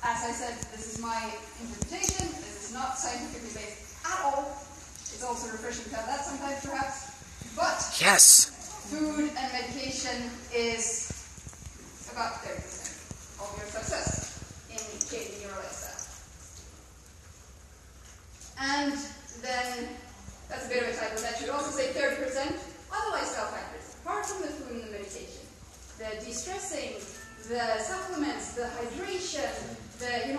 As I said, this is my interpretation. This is not scientifically based at all. It's also refreshing to have that sometimes, perhaps. But yes, food and medication is about 30% of your success in changing your lifestyle. And then, that's a bit of a title. That should also say 30% other lifestyle factors, apart from the food and the medication. The de-stressing, the supplements, the hydration,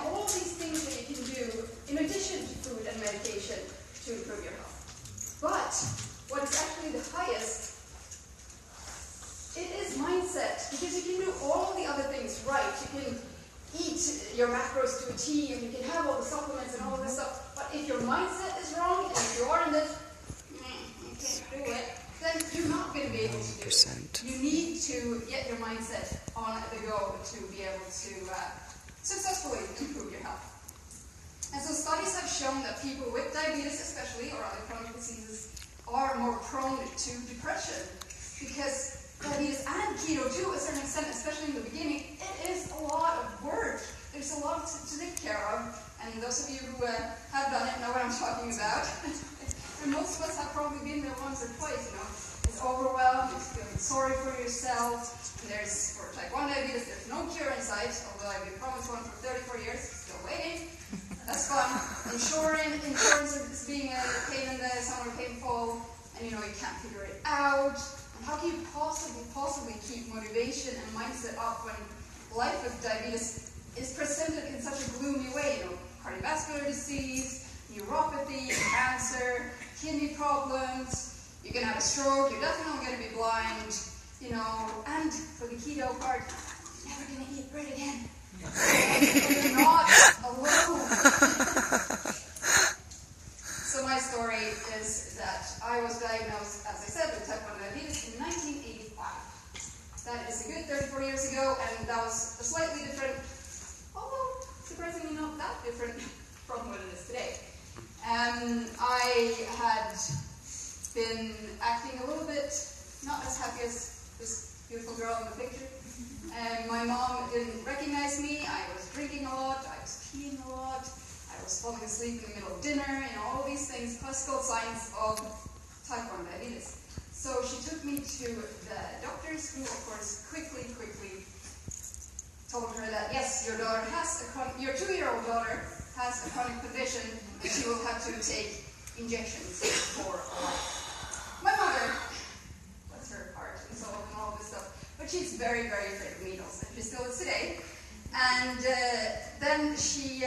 all these things that you can do in addition to food and medication to improve your health. But what is actually the highest, it is mindset, because you can do all the other things right. You can eat your macros to a T, and you can have all the supplements and all this stuff, but if your mindset is wrong, and if you are in this, you can't do it, then you're not going to be able to do it. You need to get your mindset on the go to be able to successfully improve your health. And so studies have shown that people with diabetes especially, or other chronic diseases, are more prone to depression, because diabetes and keto to a certain extent, especially in the beginning, it is a lot of work. There's a lot to take care of, and those of you who have done it know what I'm talking about. And most of us have probably been there once or twice, It's overwhelmed, you're feeling sorry for yourself. And for type 1 diabetes, there's no cure in sight, although I've been promised one for 34 years, still waiting. That's fun. Insurance is being a pain in the somewhere painful, and you can't figure it out. And how can you possibly keep motivation and mindset up when life with diabetes is presented in such a gloomy way? Cardiovascular disease, neuropathy, cancer, kidney problems, you can have a stroke, you're definitely going to be blind, and for the keto part, you're never going to eat bread again. You're not alone. So my story is that I was diagnosed, as I said, with type 1 diabetes in 1985. That is a good 34 years ago, and that was a slightly different, although surprisingly not that different from what it is today. I had been acting a little bit not as happy as this beautiful girl in the picture. My mom didn't recognize me. I was drinking a lot. I was peeing a lot. I was falling asleep in the middle of dinner. All these things, classical signs of type 1 diabetes. So she took me to the doctors, who, of course, quickly told her that yes, your 2-year-old daughter has a chronic condition, and she will have to take injections for a while. My mother, bless her heart and soul and all this stuff, but she's very, very afraid of needles, and she still is today. And then she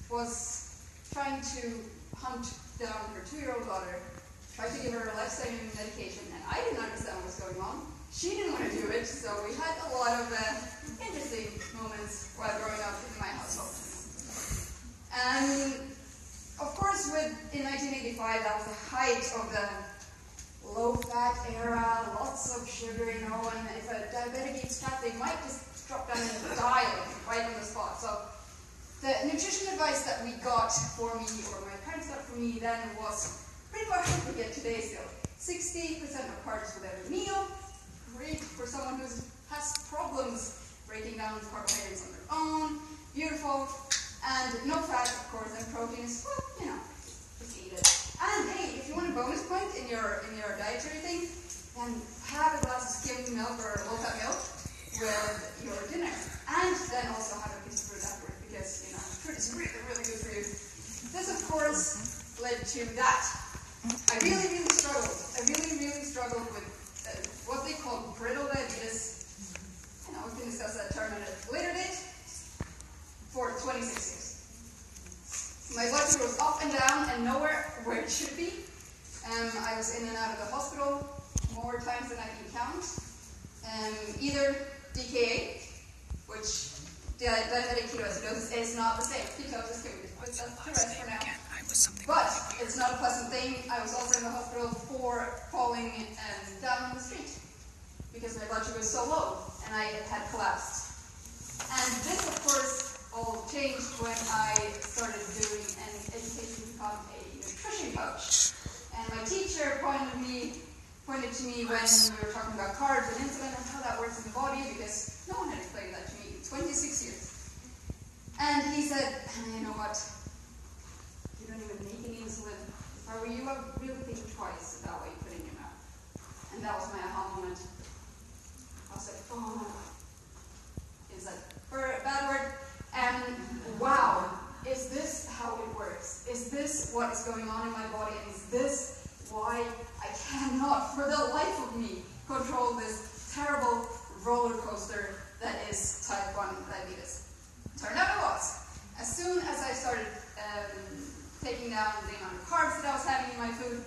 was trying to hunt down her 2-year-old daughter, tried to give her a life-saving medication, and I didn't understand what was going on. She didn't want to do it, so we had a lot of interesting moments while growing up in my household. And of course, in 1985, that was the height of the low-fat era, lots of sugar, and if a diabetic eats fat, they might just drop down and die right on the spot. So the nutrition advice that we got for me, or my parents got for me then, was pretty much what we get today still. 60% of carbs with every meal. Great for someone who has problems breaking down carbohydrates on their own. Beautiful. And no fat, of course, and protein is, just eat it. And hey, if you want a bonus point in your dietary thing, then have a glass of skimmed milk or low-fat milk with your dinner. And then also have a piece of fruit afterwards, because, fruit is really, really good for you. This, of course, led to that. I really struggled. I really struggled with what they call brittle diabetes. We can discuss that term at a later date. For 26 years. My blood sugar was up and down and nowhere where it should be. I was in and out of the hospital more times than I can count. Either DKA, which diabetic ketoacidosis is not the same. Ketosis can be put to rest for now. But it's not a pleasant thing. I was also in the hospital for falling down on the street because my blood sugar was so low and I had collapsed. And this, of course, all changed when I started doing an education to become a nutrition coach. And my teacher pointed to me when we were talking about carbs and insulin and how that works in the body, because no one had explained that to me in 26 years. he said, you know what, you don't even make any insulin. If I were you, I would really think twice about what you put in your mouth. And that was my aha moment. I was like, oh no. It's like, bad word. And wow, is this how it works? Is this what is going on in my body? And is this why I cannot, for the life of me, control this terrible roller coaster that is type 1 diabetes? Turned out it was. As soon as I started taking down the amount of carbs that I was having in my food,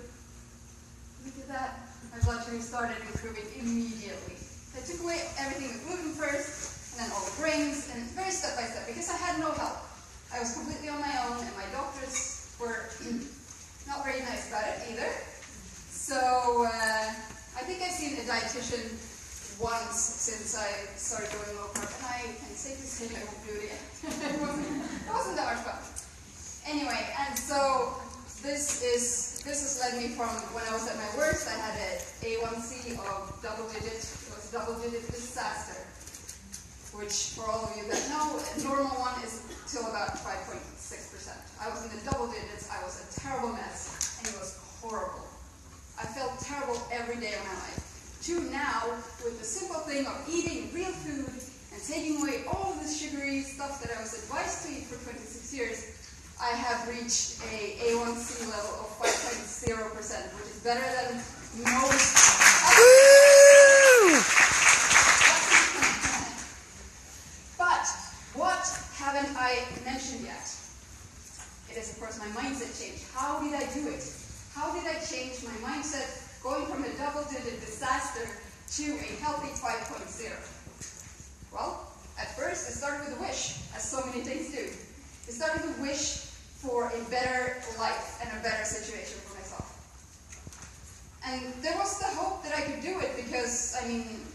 look at that, my blood sugar started improving immediately. I took away everything with gluten first, and then all the grains, and very step by step, because I had no help. I was completely on my own, and my doctors were not very nice about it either. So I think I've seen a dietitian once since I started going low carb, and I can safely say I won't do it again. it wasn't that much fun. Anyway, and so this has led me from when I was at my worst. I had an A1C of double digit. It was a double digit disaster, which for all of you that know, a normal one is till about 5.6%. I was in the double digits. I was a terrible mess, and it was horrible. I felt terrible every day of my life. To now, with the simple thing of eating real food and taking away all of this sugary stuff that I was advised to eat for 26 years, I have reached a A1C level of 5.0%, which is better than most. But what haven't I mentioned yet? It is, of course, my mindset change. How did I do it? How did I change my mindset going from a double-digit disaster to a healthy 5.0? Well, at first, it started with a wish, as so many things do. It started with a wish for a better life and a better situation for myself. And there was the hope that I could do it because, I mean,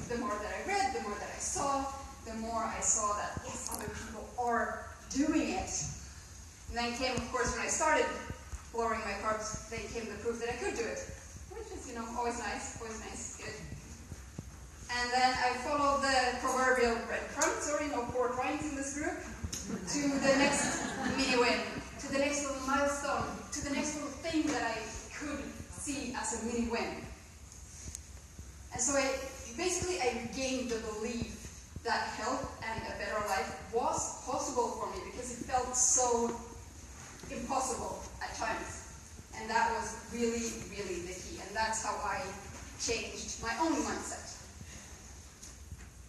the more that I read, the more that I saw, the more I saw that, yes, other people are doing it. And then came, of course, when I started lowering my carbs, then came the proof that I could do it, which is, always nice, good. And then I followed the proverbial breadcrumbs, or, 4 drawings in this group, to the next mini win, to the next little milestone, to the next little thing that I could see as a mini win. And so I regained the belief that health and a better life was possible for me, because it felt so impossible at times. And that was really, really the key. And that's how I changed my own mindset.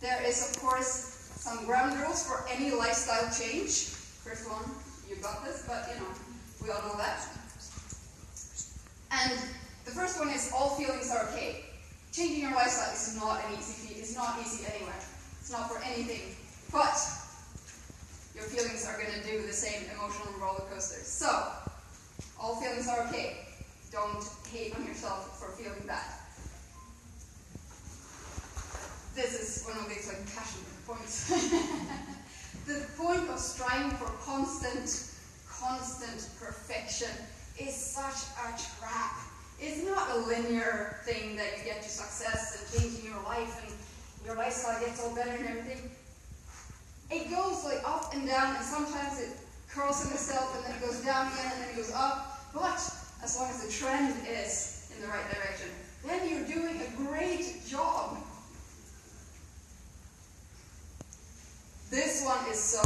There is, of course, some ground rules for any lifestyle change. First one, you got this, but we all know that. And the first one is all feelings are okay. Changing your lifestyle is not an easy feat. It's not easy anywhere. It's not for anything. But your feelings are going to do the same emotional roller coasters. So, all feelings are okay. Don't hate on yourself for feeling bad. This is one of these passion points. The point of striving for constant perfection is such a trap. It's not a linear thing that you get to success and changing your life and your lifestyle gets all better and everything. It goes up and down, and sometimes it curls in itself and then it goes down again and then it goes up. But as long as the trend is in the right direction, then you're doing a great job. This one is so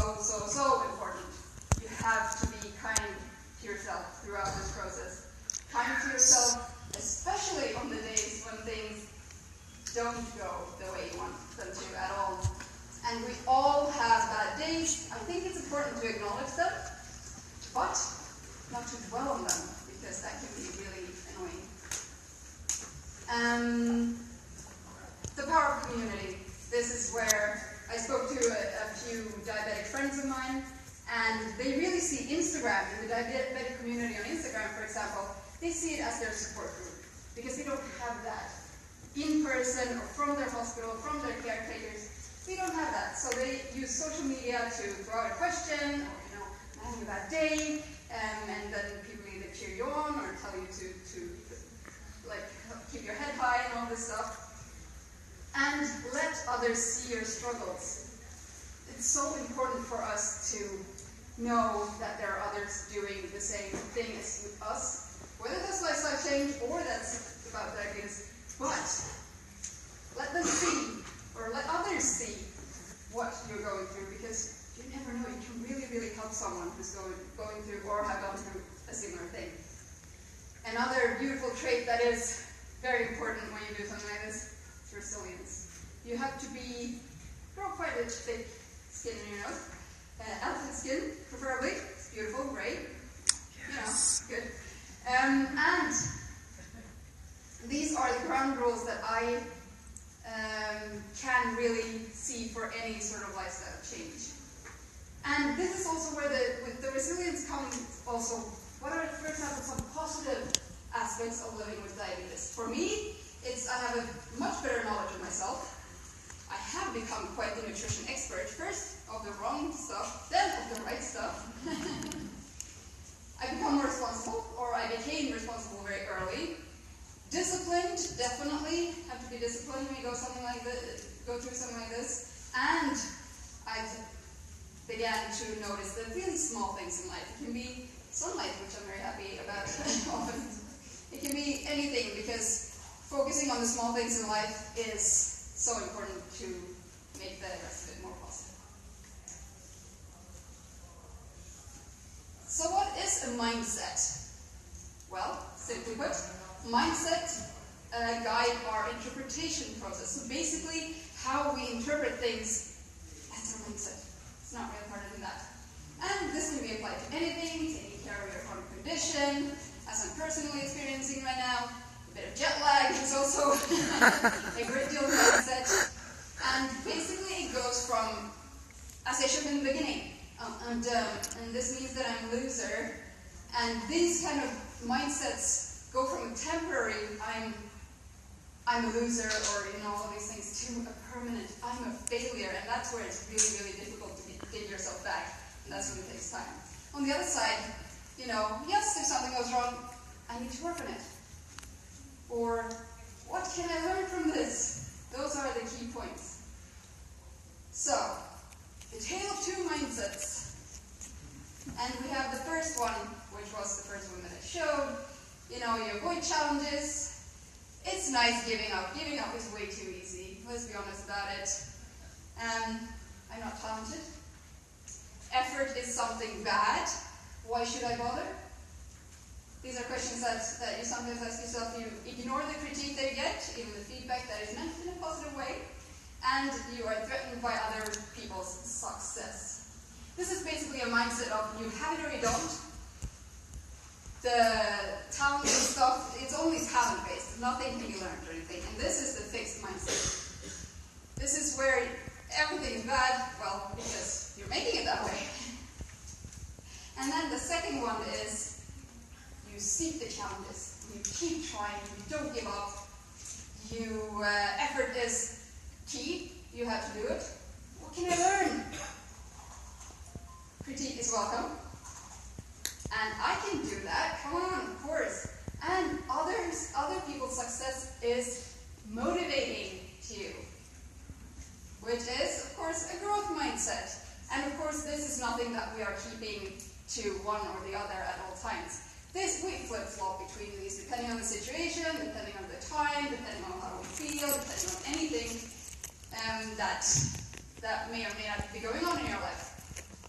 important. You have to be kind to yourself throughout this process. Kind to yourself, especially on the days when things don't go the way you want them to at all. And we all have bad days. I think it's important to acknowledge them, but not to dwell on them, because that can be really annoying. The power of community. This is where I spoke to a few diabetic friends of mine, and they really see Instagram, and the diabetic community on Instagram, for example, they see it as their support group, because they don't have that in person or from their hospital, from their caretakers. We don't have that, so they use social media to throw out a question, or I'm having a bad day, and then people either cheer you on or tell you to keep your head high and all this stuff. And let others see your struggles. It's so important for us to know that there are others doing the same thing as us, whether that's lifestyle change or that's about diabetes, but let them see, or let others see what you're going through, because you never know, you can really, really help someone who's going through or have gone through a similar thing. Another beautiful trait that is very important when you do something like this is resilience. You have to grow quite a thick skin in your nose. Elephant skin, preferably. It's beautiful, great. Yes. You know, good. And these are the ground rules that I can really see for any sort of lifestyle change. And this is also where with the resilience comes also, what are, for example, some positive aspects of living with diabetes? For me, I have a much better knowledge of myself. I have become quite the nutrition expert, first of the wrong stuff, then of the right stuff. I become more responsible, or I became responsible very early. Disciplined, definitely have to be disciplined when you go through something like this. And I began to notice the really small things in life. It can be sunlight, which I'm very happy about often. It can be anything, because focusing on the small things in life is so important to make the rest of it more positive. So what is a mindset? Well, simply put, mindset guide our interpretation process. So basically, how we interpret things, that's our mindset. It's not really harder than that. And this can be applied to anything, taking care of your chronic condition, as I'm personally experiencing right now. A bit of jet lag is also a great deal of mindset. And basically it goes from, as I showed in the beginning, I'm dumb, and this means that I'm a loser. And these kind of mindsets go from a temporary, I'm a loser, or all these things, to a permanent, I'm a failure. And that's where it's really, really difficult to dig yourself back. And that's when it takes time. On the other side, yes, if something goes wrong, I need to work on it. Or, what can I learn from this? Those are the key points. So, the tale of two mindsets. And we have the first one, which was the first one that I showed. You avoid challenges. It's nice giving up. Giving up is way too easy. Let's be honest about it. I'm not talented. Effort is something bad. Why should I bother? These are questions that you sometimes ask yourself. You ignore the critique that you get, even the feedback that is meant in a positive way, and you are threatened by other people's success. This is basically a mindset of you have it or you don't. The talent stuff, it's only talent-based. Nothing can be learned or anything. And this is the fixed mindset. This is where everything is bad, well, because you're making it that way. And then the second one is you seek the challenges. You keep trying. You don't give up. Effort is key. You have to do it. What can I learn? Critique is welcome. And I can do that. Come on, of course. And other people's success is motivating to you, which is, of course, a growth mindset. And of course, this is nothing that we are keeping to one or the other at all times. We flip-flop between these depending on the situation, depending on the time, depending on how we feel, depending on anything that may or may not be going on in your life.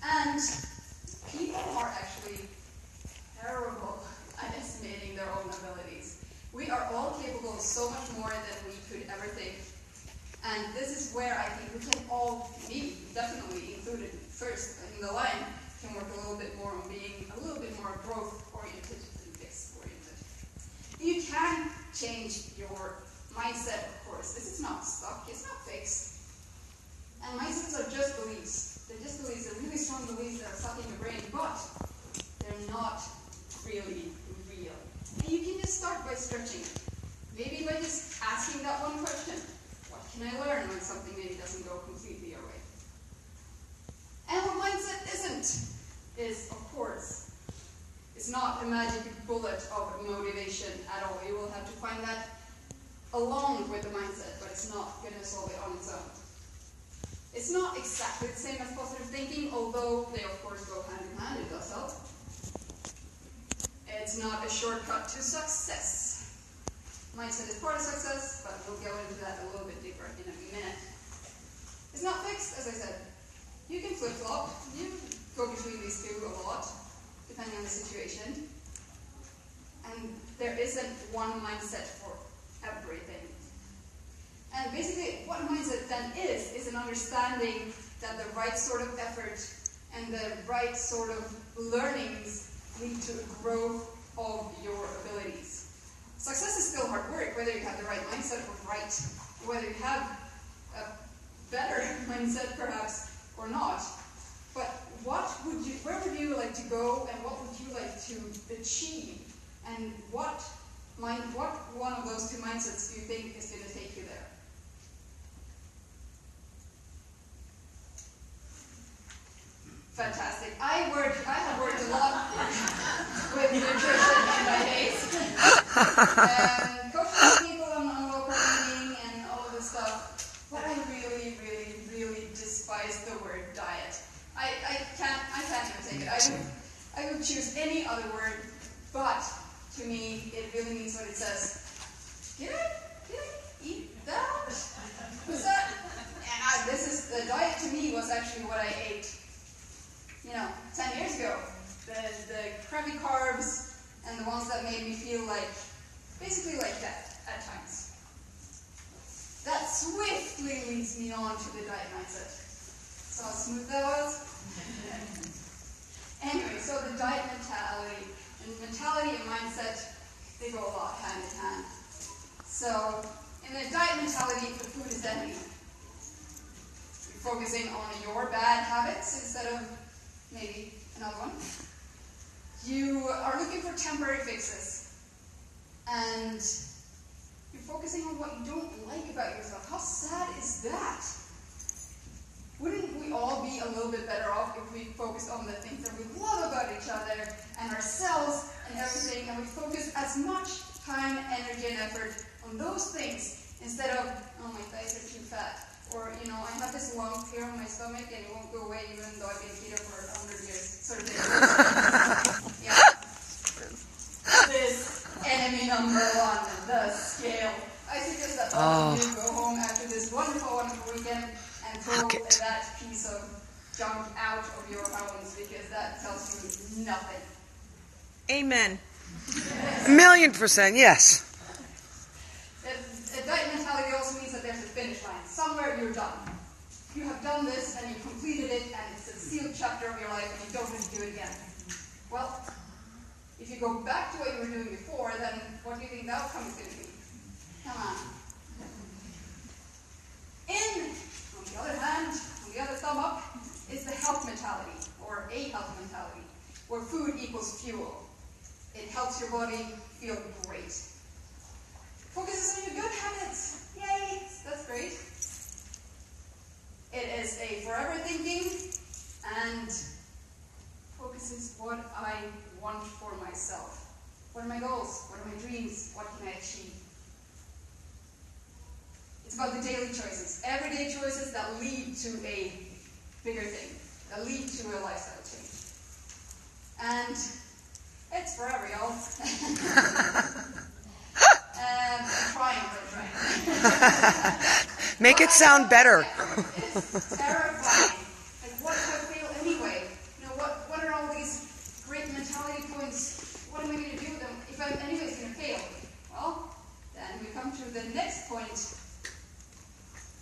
And people are actually terrible at estimating their own abilities. We are all capable of so much more than we could ever think. And this is where I think we can all, me definitely included first in the line, can work a little bit more on being a little bit more growth-oriented than fixed-oriented. You can change your mindset, of course. This is not stuck, it's not fixed. And mindsets are just beliefs. They're just beliefs, they're really strong beliefs that are stuck in your brain, but they're not really real. And you can just start by stretching it. Maybe by just asking that one question. What can I learn when something maybe doesn't go completely your way? And what mindset is, of course, it's not a magic bullet of motivation at all. You will have to find that along with the mindset, but it's not going to solve it on its own. It's not exactly the same as positive thinking, although they of course go hand in hand. shortcut to success. Mindset is part of success, but we'll go into that a little bit deeper in a minute. It's not fixed, as I said. You can flip-flop. You go between these two a lot, depending on the situation. And there isn't one mindset for everything. And basically, what a mindset then is an understanding that the right sort of effort and the right sort of learnings lead to a growth of your abilities. Success is still hard work, whether you have the right mindset or whether you have a better mindset perhaps or not. But where would you like to go, and what would you like to achieve? And what one of those two mindsets do you think is going to take you there? Fantastic. I have worked a lot with nutrition in my days. Coaching people on low carb eating and all of this stuff. But I really, really, really despise the word diet. I can't even take it. I would choose any other word, but to me it really means what it says. Did I eat that? Was that? And the diet to me was actually what I ate 10 years ago. The crappy carbs and the ones that made me feel basically like that at times. That swiftly leads me on to the diet mindset. So how smooth that was? Anyway, so the diet mentality. And mentality and mindset, they go a lot hand in hand. So, in the diet mentality, the food is enemy. You're focusing on your bad habits instead of maybe another one. You are looking for temporary fixes. And you're focusing on what you don't like about yourself. How sad is that? Wouldn't we all be a little bit better off if we focused on the things that we love about each other and ourselves and everything, and we focus as much time, energy, and effort on those things instead of, oh, my thighs are too fat, or, I have this lump here on my stomach and it won't go away even though I've been keto for 100 years, sort of thing. Yeah. This enemy number one, the scale. I suggest that all of you go home after this wonderful, wonderful weekend and throw that piece of junk out of your homes, because that tells you nothing. Amen. 1,000,000%, yes. A diet mentality also means that there's a finish line. Somewhere you're done. You have done this and you completed it, and it's a sealed chapter of your life and you don't need to do it again. Well, if you go back to what you were doing before, then what do you think the outcome is going to be? Come on. On the other hand, on the other thumb up, is the health mentality, or a health mentality, where food equals fuel. It helps your body feel great. Focuses on your good habits. Yay! That's great. It is a forever thinking, and focuses what I want for myself. What are my goals? What are my dreams? What can I achieve? It's about the daily choices, everyday choices that lead to a bigger thing, that lead to a lifestyle change. And it's forever, y'all. I'm trying. Make it sound better. It's terrifying. What if I fail anyway? What are all these great mentality points? What am I going to do with them if I'm anyways going to fail? Well, then we come to the next point.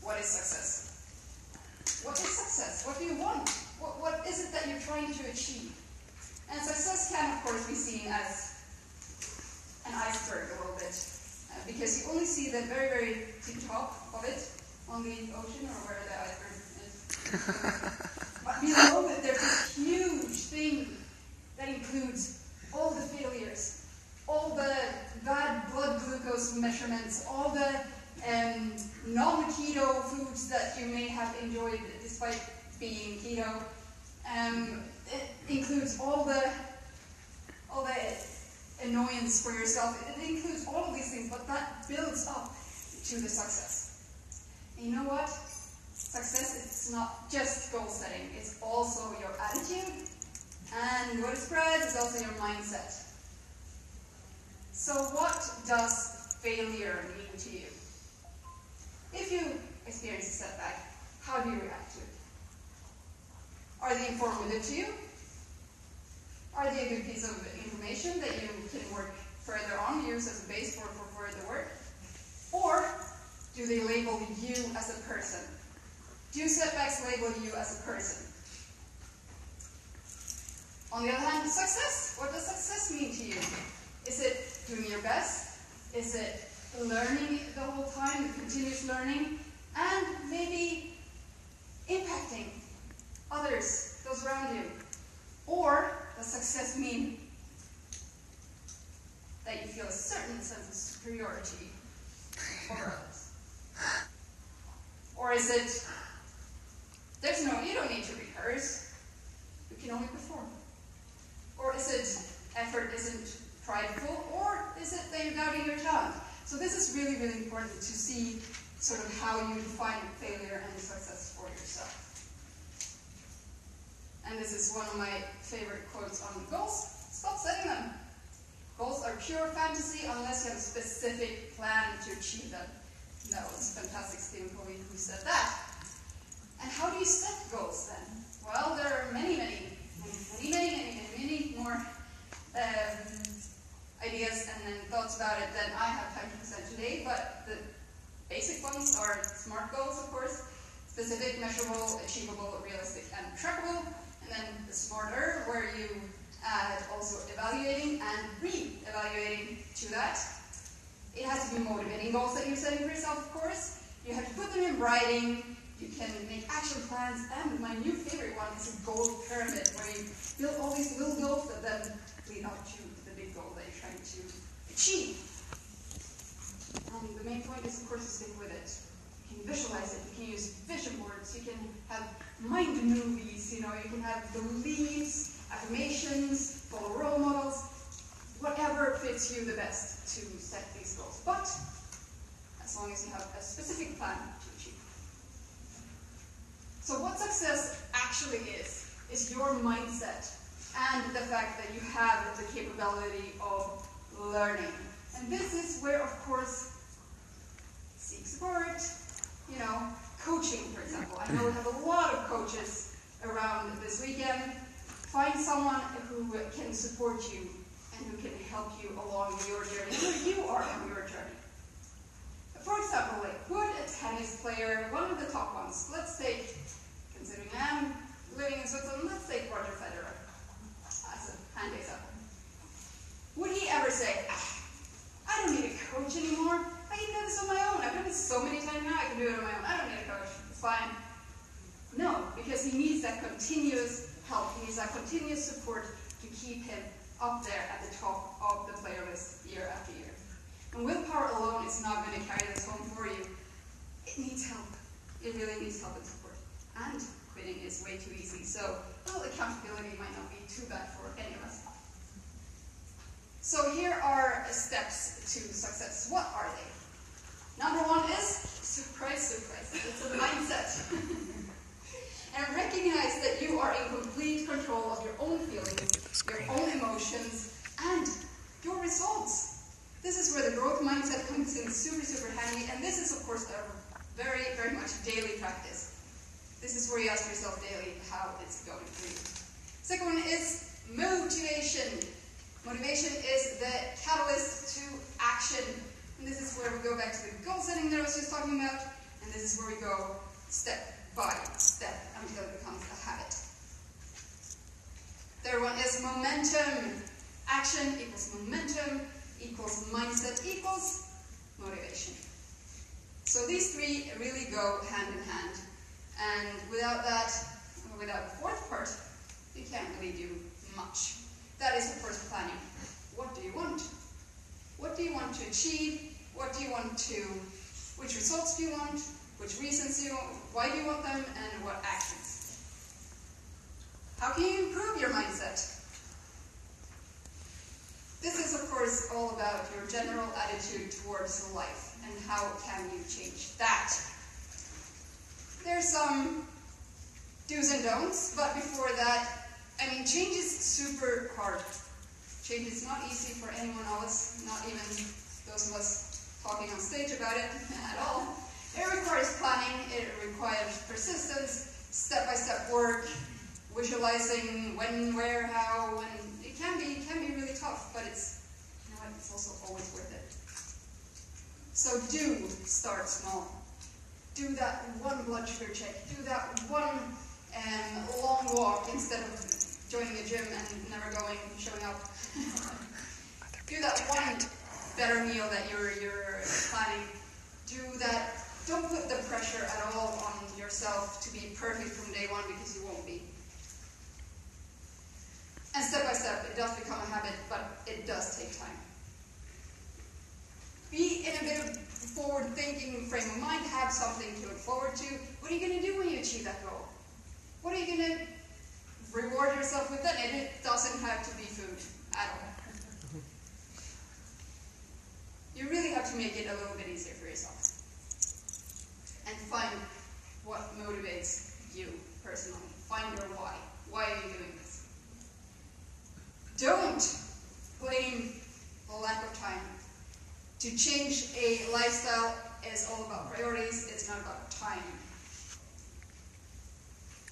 What is success? What is success? What do you want? What is it that you're trying to achieve? And success can, of course, be seen as an iceberg a little bit, because you only see the very, very tip top of it on the ocean, or where the iceberg is. But below it, there's this huge thing that includes all the failures, all the bad blood glucose measurements, all the non-keto foods that you may have enjoyed despite being keto. It includes all the annoyance for yourself. It includes all of these things, but that builds up to the success. And you know what? Success is not just goal setting, it's also your attitude, and what it spreads is also your mindset. So what does failure mean to you? If you experience a setback, how do you react to it? Are they informative to you? Are they a good piece of information that you can work further on, use as a base for further work? Or do they label you as a person? Do setbacks label you as a person? On the other hand, success. What does success mean to you? Is it doing your best? Is it learning the whole time, continuous learning, and maybe impacting others, those around you? Or does success mean that you feel a certain sense of superiority over others? Or is it, you don't need to rehearse, you can only perform? Or is it effort isn't prideful, or is it that you're doubting your talent? So this is really, really important to see sort of how you define failure and success for yourself. And this is one of my favorite quotes on goals. Stop setting them. Goals are pure fantasy unless you have a specific plan to achieve them. No, it's fantastic, Stephen Covey, who said that. And how do you set goals then? Well, there are many more ideas and thoughts about it than I have time to present today, but the basic ones are SMART goals, of course: specific, measurable, achievable, realistic, and trackable. And then the SMARTer, where you add also evaluating and re-evaluating to that. It has to be motivating goals that you're setting for yourself, of course. You have to put them in writing. You can make action plans, and my new favorite one is a goal pyramid, where you build all these little goals that then lead up to the big goal that you're trying to achieve. And the main point is, of course, to stick with it. You can visualize it. You can use vision boards. You can have mind movies. You can have beliefs, affirmations, follow role models, whatever fits you the best to set these goals. But as long as you have a specific plan to achieve. So what success actually is your mindset and the fact that you have the capability of learning. And this is where, of course, seek support, coaching, for example. I know we have a lot of coaches around this weekend. Find someone who can support you and who can help you along your journey, where you are on your journey. For example, would a tennis player, one of the top ones, let's take, considering I'm living in Switzerland, let's take Roger Federer as a hand example. Would he ever say, I don't need a coach anymore, I can do this on my own, I've done this so many times now, I can do it on my own, I don't need a coach, it's fine. No, because he needs that continuous help, he needs that continuous support to keep him up there at the top of the player list year after year. And willpower alone is not going to carry this home for you. It needs help. It really needs help and support. And quitting is way too easy, so accountability might not be too bad for any of us. So here are steps to success. What are they? Number one is, surprise, it's a mindset. And recognize that you are in complete control of your own feelings, your own emotions, and your results. This is where the growth mindset comes in super handy, and this is, of course, a very, very much daily practice. This is where you ask yourself daily how it's going for you. Second one is motivation. Motivation is the catalyst to action. And this is where we go back to the goal setting that I was just talking about, and this is where we go step by step until it becomes a habit. Third one is momentum. Action equals momentum equals mindset equals motivation. So these three really go hand in hand. And without that, without the fourth part, you can't really do much. That is, of course, planning. What do you want? What do you want to achieve? What do you want to, which results do you want? Which reasons do you want? Why do you want them? And what actions? How can you improve your mindset? This is, of course, all about your general attitude towards life and how can you change that. There's some do's and don'ts, but before that, change is super hard. Change is not easy for anyone of us, not even those of us talking on stage about it at all. It requires planning, it requires persistence, step-by-step work, visualizing when, where, how, and it can be really tough, but it's, you know what, it's also always worth it. So do start small. Do that one blood sugar check. Do that one long walk instead of joining a gym and never showing up. Do that one better meal that you're planning. Do that. Don't put the pressure at all on yourself to be perfect from day one, because you won't be. And step by step, it does become a habit, but it does take time. Be in a bit of forward-thinking frame of mind. Have something to look forward to. What are you going to do when you achieve that goal? What are you going to reward yourself with then? And it doesn't have to be food at all. You really have to make it a little bit easier for yourself. And find what motivates you personally. Find your why. Why are you doing this? Don't blame the lack of time. To change a lifestyle is all about priorities. It's not about time.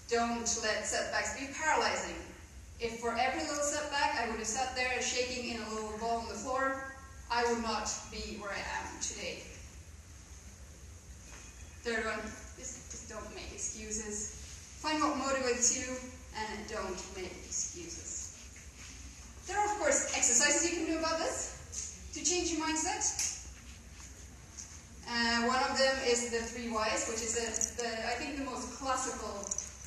Don't let setbacks be paralyzing. If for every little setback I would have sat there shaking in a little ball on the floor, I would not be where I am today. Third one, just don't make excuses. Find what motivates you and don't make excuses. There are, of course, exercises you can do about this to change your mindset. One of them is the 3 whys, which is I think the most classical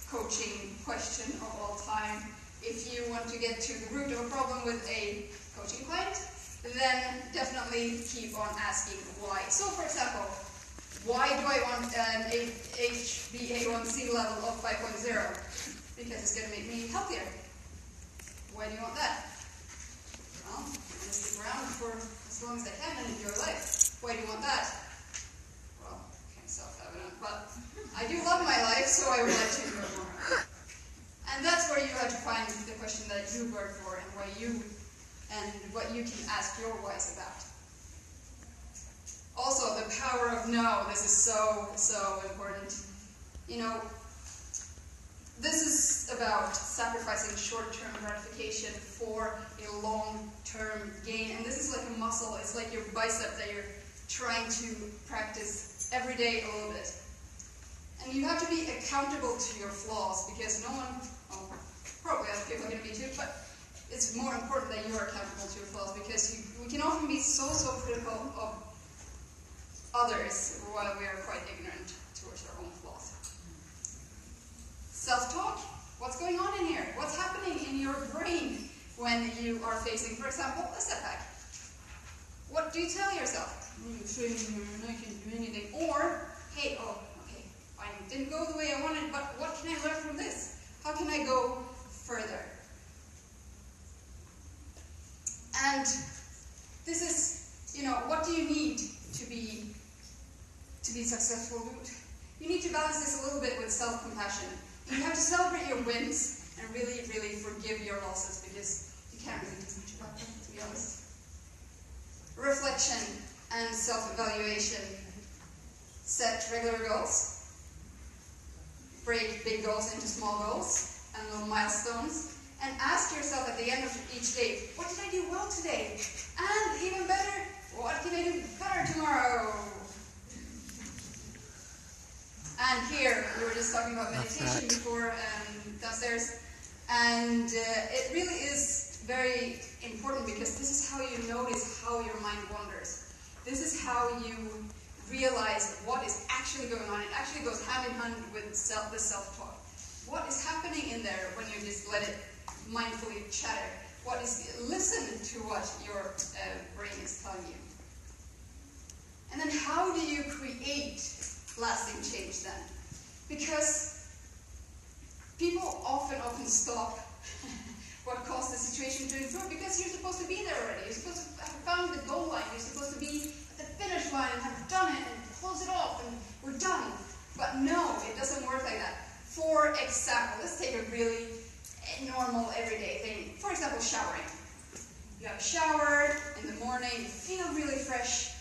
coaching question of all time. If you want to get to the root of a problem with a coaching client, then definitely keep on asking why. So, for example, why do I want an HbA1c level of 5.0? Because it's going to make me healthier. Why do you want that? Well, I'm going to stick around for as long as I can and enjoy life. Why do you want that? Well, kind of self-evident, but I do love my life, so I would like to enjoy more. And that's where you have to find the question that you work for and what you can ask your whys about. Also, the power of no. This is so important. You know, this is about sacrificing short-term gratification for a long-term gain. And this is like a muscle. It's like your bicep that you're trying to practice every day a little bit. And you have to be accountable to your flaws, because no one, well, probably other people are going to be too, but it's more important that you are accountable to your flaws, because we can often be so critical of others while we are quite ignorant towards our own flaws. Self-talk. What's going on in here? What's happening in your brain when you are facing, for example, a setback? What do you tell yourself? I can't do anything. Or, hey, okay, fine, it didn't go the way I wanted, but what can I learn from this? How can I go further? And this is, you know, what do you need to be successful? You need to balance this a little bit with self-compassion. You have to celebrate your wins and really forgive your losses, because you can't really do much about them, to be honest. Reflection and self-evaluation. Set regular goals. Break big goals into small goals and little milestones. And ask yourself at the end of each day, what did I do well today? And even better, what can I do better tomorrow? And here, we were just talking about meditation before downstairs. And it really is very important, because this is how you notice how your mind wanders. This is how you realize what is actually going on. It actually goes hand in hand with the self-talk. What is happening in there when you just let it mindfully chatter? Listen to what your brain is telling you. And then how do you create lasting change then? Because people often stop what caused the situation to improve, because you're supposed to be there already. You're supposed to have found the goal line. You're supposed to be at the finish line and have done it and close it off and we're done. But no, it doesn't work like that. For example, let's take a really normal, everyday thing. For example, showering. You have a shower in the morning, you feel really fresh,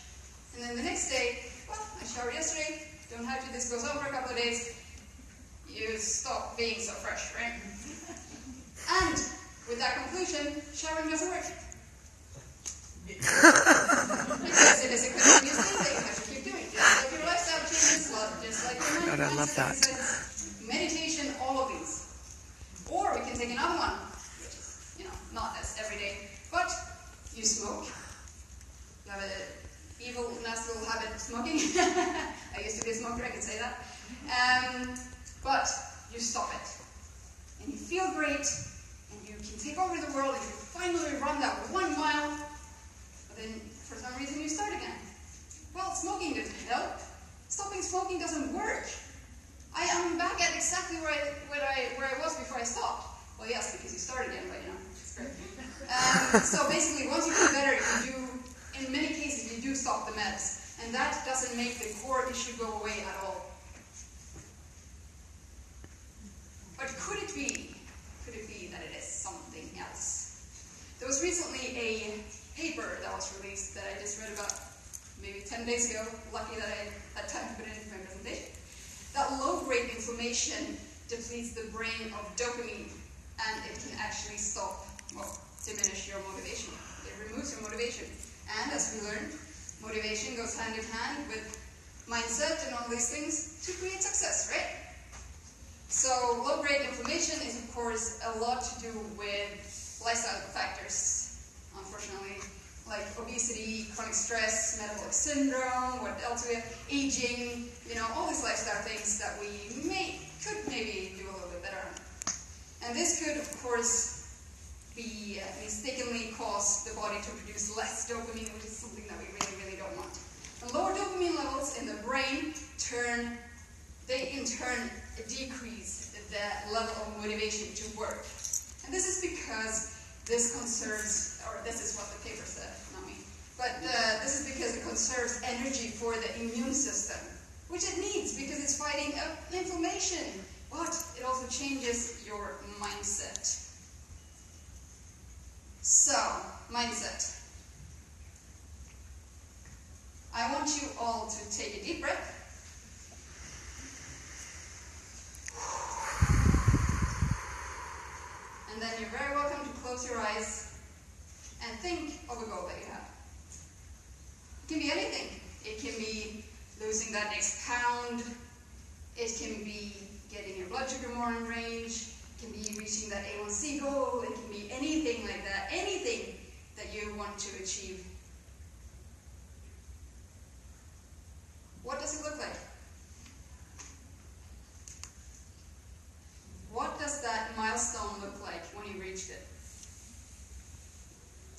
and then the next day, well, I showered yesterday, don't have to, this goes on for a couple of days, you stop being so fresh, right? And with that conclusion, showering doesn't work. Because it is a continuous thing that you have to keep doing. Just like your lifestyle changes, just like your God, I love that. Meditation, all of these. Or we can take another one, which is, not as everyday, but you smoke. You have an evil, nasty little habit of smoking. I used to be a smoker, I can say that. But you stop it. And you feel great, and you can take over the world, and you finally run that 1 mile, but then for some reason you start again. Well, smoking didn't help. Stopping smoking doesn't work. I am back at exactly where I was before I stopped. Well, yes, because you start again, but it's great. So basically, once you feel better, in many cases, you do stop the meds. And that doesn't make the core issue go away at all. But could it be that it is something else? There was recently a paper that was released that I just read about maybe 10 days ago. Lucky that I had time to put it into my presentation. That low-grade inflammation depletes the brain of dopamine, and it can actually diminish your motivation. It removes your motivation. And as we learned, motivation goes hand in hand with mindset and all these things to create success, right? So low-grade inflammation is, of course, a lot to do with lifestyle factors, unfortunately, like obesity, chronic stress, metabolic syndrome, what else we have, aging, all these lifestyle things that we could maybe do a little bit better on. And this could, of course, be mistakenly cause the body to produce less dopamine, which is something that we really, really don't want. And lower dopamine levels in the brain in turn decrease the level of motivation to work. And this is because this conserves, or this is what the paper said, not me, but this is because it conserves energy for the immune system, which it needs because it's fighting inflammation, but it also changes your mindset. So, mindset. I want you all to take a deep breath. And then you're very welcome to close your eyes and think of a goal that you have. It can be anything. It can be losing that next pound. It can be getting your blood sugar more in range. It can be reaching that A1C goal. It can be anything like that. Anything that you want to achieve. What does it look like? What does that milestone look like when you reached it?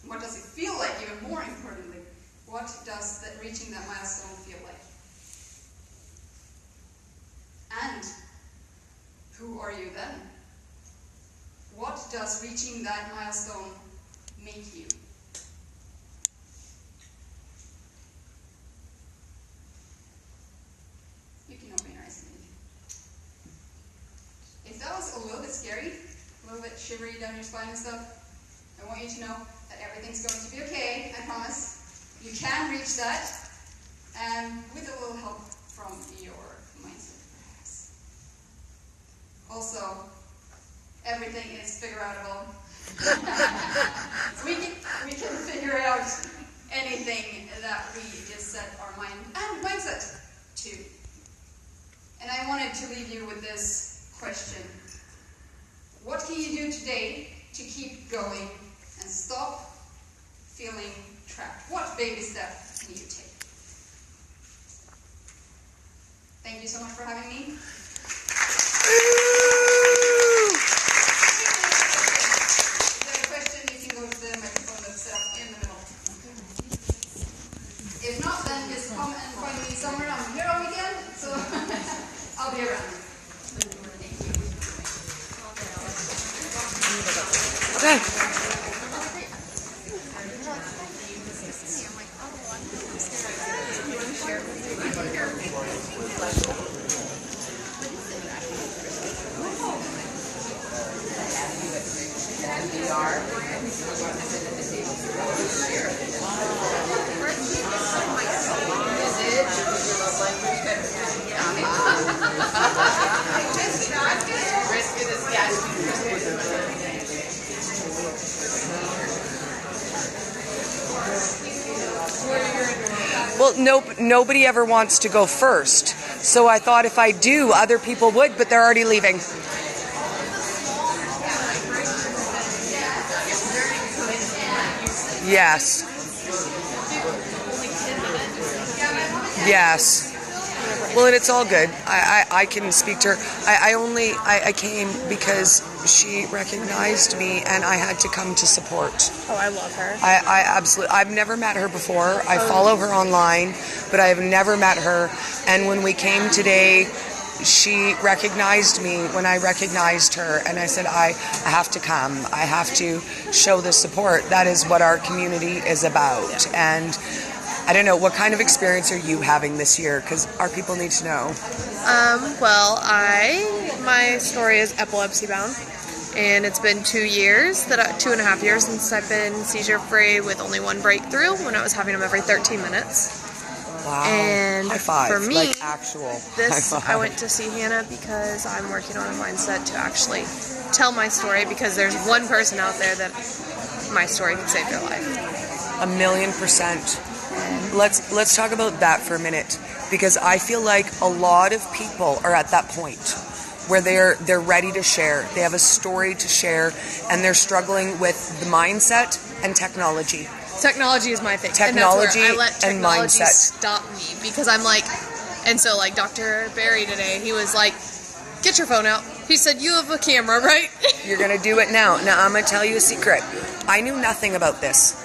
What does it feel like, even more importantly? What does reaching that milestone feel like? And who are you then? What does reaching that milestone make you? You can open your eyes and leave. If that was a little bit scary, a little bit shivery down your spine and stuff, I want you to know that everything's going to be okay, I promise. You can reach that, and with a little help from your mindset, perhaps. Also, everything is figure-outable. we can figure out anything that we just set our mind and mindset to. And I wanted to leave you with this question. What can you do today to keep going and stop feeling trapped? What baby step can you take? Thank you so much for having me. If you have a question, you can go to the microphone that's set up in the middle. If not, then just come and find me somewhere. I'm here all weekend, so I'll be around. Okay. We are Well, nobody ever wants to go first. So I thought if I do, other people would, but they're already leaving. Yes. Yes. Well, and it's all good. I can speak to her. I came because she recognized me and I had to come to support. Oh, I love her. I absolutely, I've never met her before. I follow her online, but I have never met her. And when we came today, she recognized me when I recognized her. And I said, I have to come. I have to show the support. That is what our community is about. Yeah. And I don't know, what kind of experience are you having this year? Because our people need to know. Well, my story is epilepsy bound, and it's been 2.5 years since I've been seizure free with only one breakthrough when I was having them every 13 minutes. Wow. And high five. For me, like actual this, high five. I went to see Hanna because I'm working on a mindset to actually tell my story, because there's one person out there that my story can save their life. 1,000,000%. Let's talk about that for a minute, because I feel like a lot of people are at that point where they're ready to share. They have a story to share, and they're struggling with the mindset and technology. Technology is my thing. Technology and that's where I let technology mindset stop me, because I'm like, and so like Dr. Barry today, he was like, get your phone out. He said, you have a camera, right? You're going to do it now. Now, I'm going to tell you a secret. I knew nothing about this.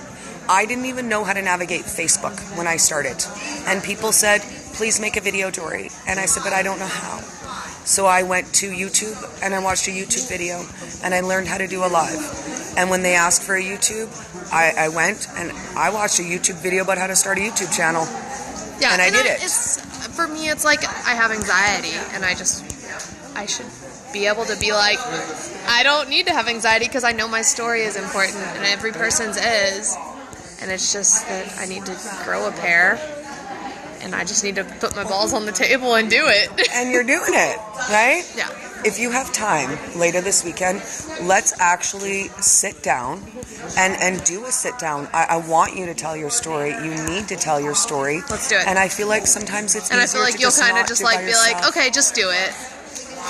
I didn't even know how to navigate Facebook when I started. And people said, please make a video, Dory. And I said, but I don't know how. So I went to YouTube and I watched a YouTube video and I learned how to do a live. And when they asked for a YouTube, I went and I watched a YouTube video about how to start a YouTube channel. Yeah, and I did it. For me, it's like I have anxiety, and I should be able to be like, I don't need to have anxiety because I know my story is important and every person's is. And it's just that I need to grow a pair, and I just need to put my balls on the table and do it. And you're doing it, right? Yeah. If you have time later this weekend, let's actually sit down and do a sit down. I want you to tell your story. You need to tell your story. Let's do it. And I feel like sometimes it's and easier I feel like to you'll kind of just like be like, okay, just do it.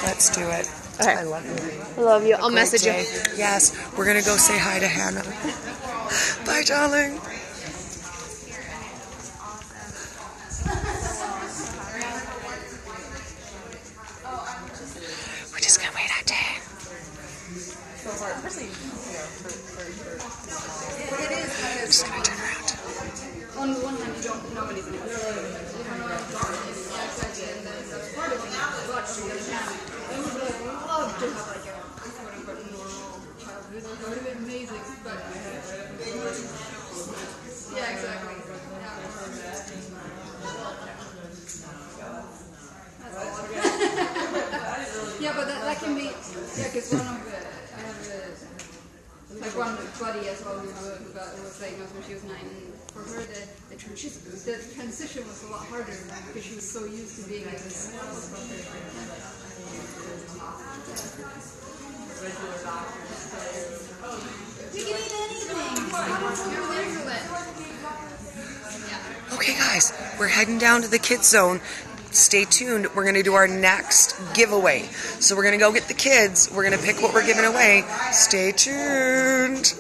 Let's do it. Okay. I love you. I love you. I'll message day. you. Yes, we're going to go say hi to Hanna. Bye, darling. We're just going to wait out there. I'm just going to turn around. On the one hand, you don't know anything. You don't know part of it. And that's part of it. But on the other hand, I would love to have like a quote-unquote normal childhood. That would have been amazing. But yeah, exactly. Yeah, but that can be, because one of the, I have like one buddy as well who was diagnosed when she was 9, and for her the transition was a lot harder because she was so used to being in this. You can eat anything. Okay, guys, we're heading down to the kids zone. Stay tuned. We're going to do our next giveaway. So we're going to go get the kids. We're going to pick what we're giving away. Stay tuned.